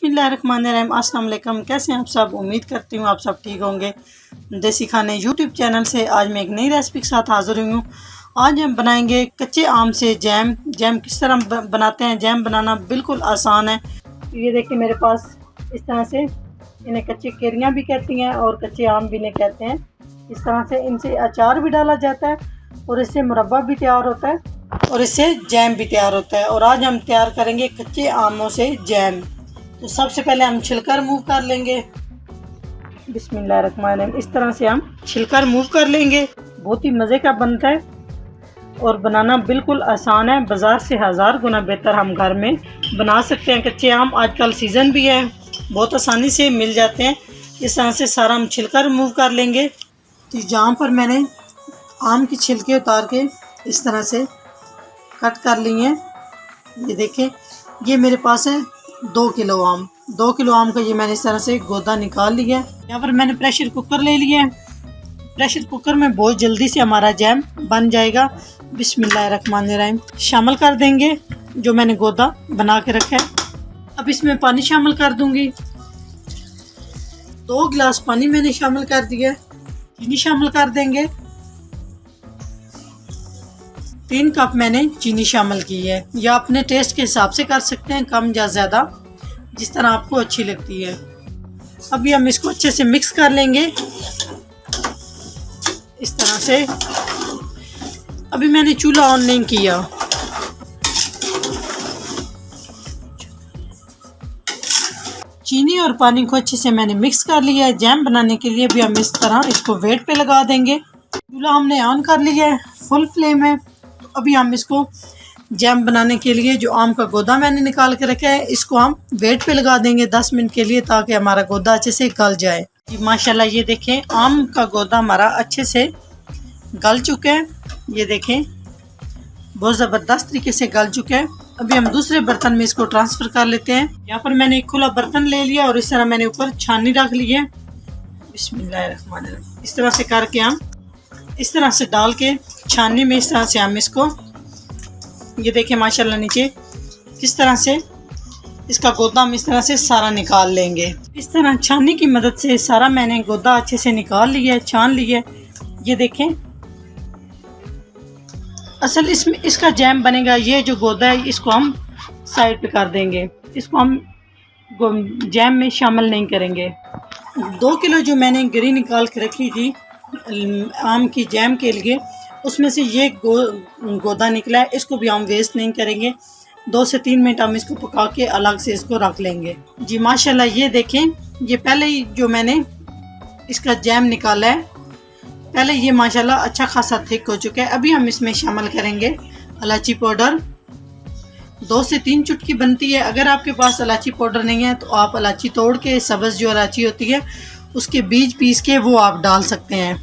बिस्मिल्लाहिर्रहमानिर्रहीम। अस्सलाम वालेकुम। कैसे हैं आप सब? उम्मीद करती हूँ आप सब ठीक होंगे। देसी खाने यूट्यूब चैनल से आज मैं एक नई रेसिपी के साथ हाज़िर हुई हूँ। आज हम बनाएंगे कच्चे आम से जैम। जैम किस तरह बनाते हैं? जैम बनाना बिल्कुल आसान है। ये देखिए मेरे पास इस तरह से, इन्हें कच्ची केरियाँ भी कहती हैं और कच्चे आम भी इन्हें कहते हैं। इस तरह से इनसे अचार भी डाला जाता है और इससे मुरब्बा भी तैयार होता है और इससे जैम भी तैयार होता है। और आज हम तैयार करेंगे कच्चे आमों से जैम। तो सबसे पहले हम छिलका रिमूव कर लेंगे। बिस्मिल्लाहिर्रहमानिर्रहीम। इस तरह से हम छिलका रिमूव कर लेंगे। बहुत ही मज़े का बनता है और बनाना बिल्कुल आसान है। बाज़ार से हज़ार गुना बेहतर हम घर में बना सकते हैं। कच्चे आम आजकल सीज़न भी है, बहुत आसानी से मिल जाते हैं। इस तरह से सारा हम छिलका रिमूव कर लेंगे। तो जहाँ पर मैंने आम की छिलके उतार के इस तरह से कट कर लिए हैं, ये देखें, ये मेरे पास है 2 किलो आम। 2 किलो आम का ये मैंने इस तरह से गोदा निकाल लिया है। यहाँ पर मैंने प्रेशर कुकर ले लिया है। प्रेशर कुकर में बहुत जल्दी से हमारा जैम बन जाएगा। बिस्मिल्लाहिर्रहमानिर्रहीम शामिल कर देंगे जो मैंने गोदा बना के रखा है। अब इसमें पानी शामिल कर दूंगी। 2 गिलास पानी मैंने शामिल कर दिया है। चीनी शामिल कर देंगे। 3 कप मैंने चीनी शामिल की है, या अपने टेस्ट के हिसाब से कर सकते हैं, कम या ज़्यादा, जिस तरह आपको अच्छी लगती है। अभी हम इसको अच्छे से मिक्स कर लेंगे इस तरह से। अभी मैंने चूल्हा ऑन नहीं किया। चीनी और पानी को अच्छे से मैंने मिक्स कर लिया है। जैम बनाने के लिए भी हम इस तरह इसको वेट पे लगा देंगे। चूल्हा हमने ऑन कर लिया है, फुल फ्लेम है। अभी हम इसको जैम बनाने के लिए जो आम का गोदा मैंने निकाल के रखा है, इसको हम वेट पे लगा देंगे 10 मिनट के लिए, ताकि हमारा गोदा अच्छे से गल जाए। जी माशाल्लाह, ये देखें आम का गोदा हमारा अच्छे से गल चुका है। ये देखें बहुत ज़बरदस्त तरीके से गल चुका है। अभी हम दूसरे बर्तन में इसको ट्रांसफ़र कर लेते हैं। यहाँ पर मैंने एक खुला बर्तन ले लिया और इस तरह मैंने ऊपर छाननी रख ली है। बिस्मिल्लाहिर्रहमानिर्रहीम। इस तरह से करके हम इस तरह से डाल के छाननी में इस तरह से हम इसको, ये देखें माशाल्लाह, नीचे किस तरह से इसका गोदा हम इस तरह से सारा निकाल लेंगे। इस तरह छाननी की मदद से सारा मैंने गोदा अच्छे से निकाल लिया है, छान लिया है। ये देखें, असल इसमें इसका जैम बनेगा। ये जो गोदा है इसको हम साइड पे कर देंगे, इसको हम जैम में शामिल नहीं करेंगे। 2 किलो जो मैंने गिरी निकाल के रखी थी आम की जैम के लिए, उसमें से ये गोदा निकला है। इसको भी हम वेस्ट नहीं करेंगे। 2 से 3 मिनट हम इसको पका के अलग से इसको रख लेंगे। जी माशाल्लाह, ये देखें, ये पहले ही जो मैंने इसका जैम निकाला है, पहले ये माशाल्लाह अच्छा खासा थिक हो चुका है। अभी हम इसमें शामिल करेंगे इलायची पाउडर। 2 से 3 चुटकी बनती है। अगर आपके पास इलायची पाउडर नहीं है तो आप इलायची तोड़ के, सब्ज़ जो इलायची होती है उसके बीज पीस के वो आप डाल सकते हैं।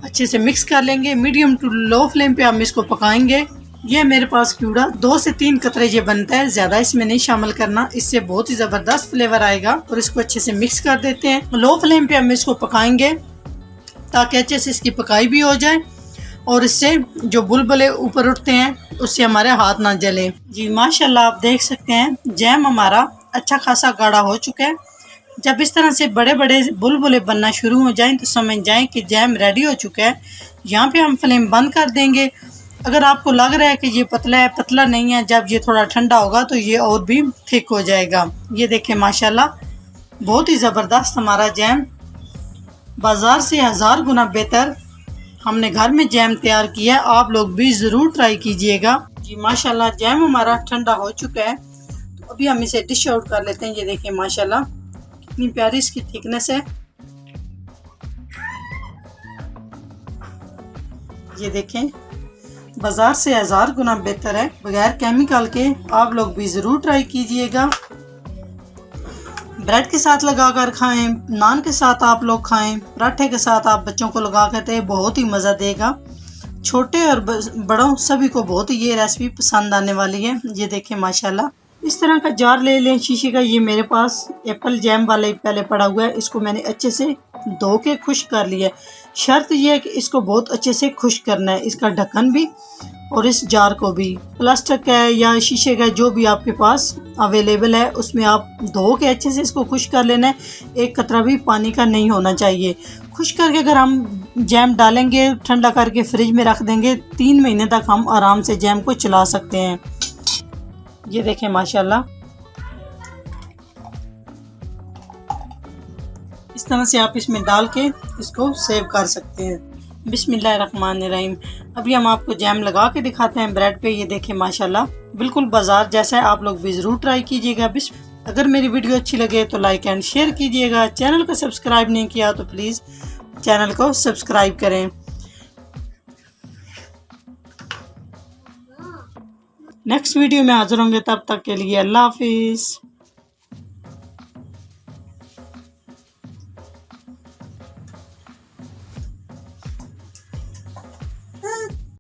अच्छे से मिक्स कर लेंगे। मीडियम टू लो फ्लेम पे हम इसको पकाएंगे। ये मेरे पास क्यूड़ा 2 से 3 कतरे ये बनता है, ज़्यादा इसमें नहीं शामिल करना, इससे बहुत ही ज़बरदस्त फ्लेवर आएगा। और इसको अच्छे से मिक्स कर देते हैं। लो फ्लेम पे हम इसको पकाएंगे ताकि अच्छे से इसकी पकाई भी हो जाए और इससे जो बुलबुले ऊपर उठते हैं उससे हमारे हाथ ना जले। जी माशाल्लाह, आप देख सकते हैं जैम हमारा अच्छा खासा गाढ़ा हो चुका है। जब इस तरह से बड़े बड़े बुलबुले बनना शुरू हो जाएं तो समझ जाएं कि जैम रेडी हो चुका है। यहाँ पे हम फ्लेम बंद कर देंगे। अगर आपको लग रहा है कि ये पतला है, पतला नहीं है, जब ये थोड़ा ठंडा होगा तो ये और भी थिक हो जाएगा। ये देखें माशाल्लाह, बहुत ही ज़बरदस्त हमारा जैम, बाज़ार से हज़ार गुना बेहतर हमने घर में जैम तैयार किया है। आप लोग भी ज़रूर ट्राई कीजिएगा। जी माशाल्लाह, जैम हमारा ठंडा हो चुका है। तो अभी हम इसे डिश आउट कर लेते हैं। ये देखें माशाल्लाह, कितनी प्यारी इसकी थिकनेस है। ये देखें, बाज़ार से हज़ार गुना बेहतर है, बगैर केमिकल के। आप लोग भी ज़रूर ट्राई कीजिएगा। ब्रेड के साथ लगाकर खाएं, नान के साथ आप लोग खाएं, पराठे के साथ आप बच्चों को लगा कर दें, बहुत ही मज़ा देगा। छोटे और बड़ों सभी को बहुत ही ये रेसिपी पसंद आने वाली है। ये देखें माशाल्लाह, इस तरह का जार ले लें शीशे का। ये मेरे पास एप्पल जैम वाला ही पहले पड़ा हुआ है। इसको मैंने अच्छे से धो के खुश्क कर लिया है। शर्त यह है कि इसको बहुत अच्छे से खुश्क करना है, इसका ढक्कन भी और इस जार को भी। प्लास्टिक है या शीशे का जो भी आपके पास अवेलेबल है उसमें आप धो के अच्छे से इसको खुश कर लेना है। एक कतरा भी पानी का नहीं होना चाहिए। खुश करके अगर हम जैम डालेंगे, ठंडा करके फ्रिज में रख देंगे, 3 महीने तक हम आराम से जैम को चला सकते हैं। ये देखें माशाल्लाह, इस तरह से आप इसमें डाल के इसको सेव कर सकते हैं। बिस्मिल्लाहिर्रहमानिर्रहीम। अभी हम आपको जैम लगा के दिखाते हैं ब्रेड पे। ये देखें माशाल्लाह बिल्कुल बाजार जैसा है। आप लोग भी ज़रूर ट्राई कीजिएगा। अगर मेरी वीडियो अच्छी लगे तो लाइक एंड शेयर कीजिएगा। चैनल को सब्सक्राइब नहीं किया तो प्लीज़ चैनल को सब्सक्राइब करें। नेक्स्ट वीडियो में हाजिर होंगे, तब तक के लिए अल्लाह हाफिज़।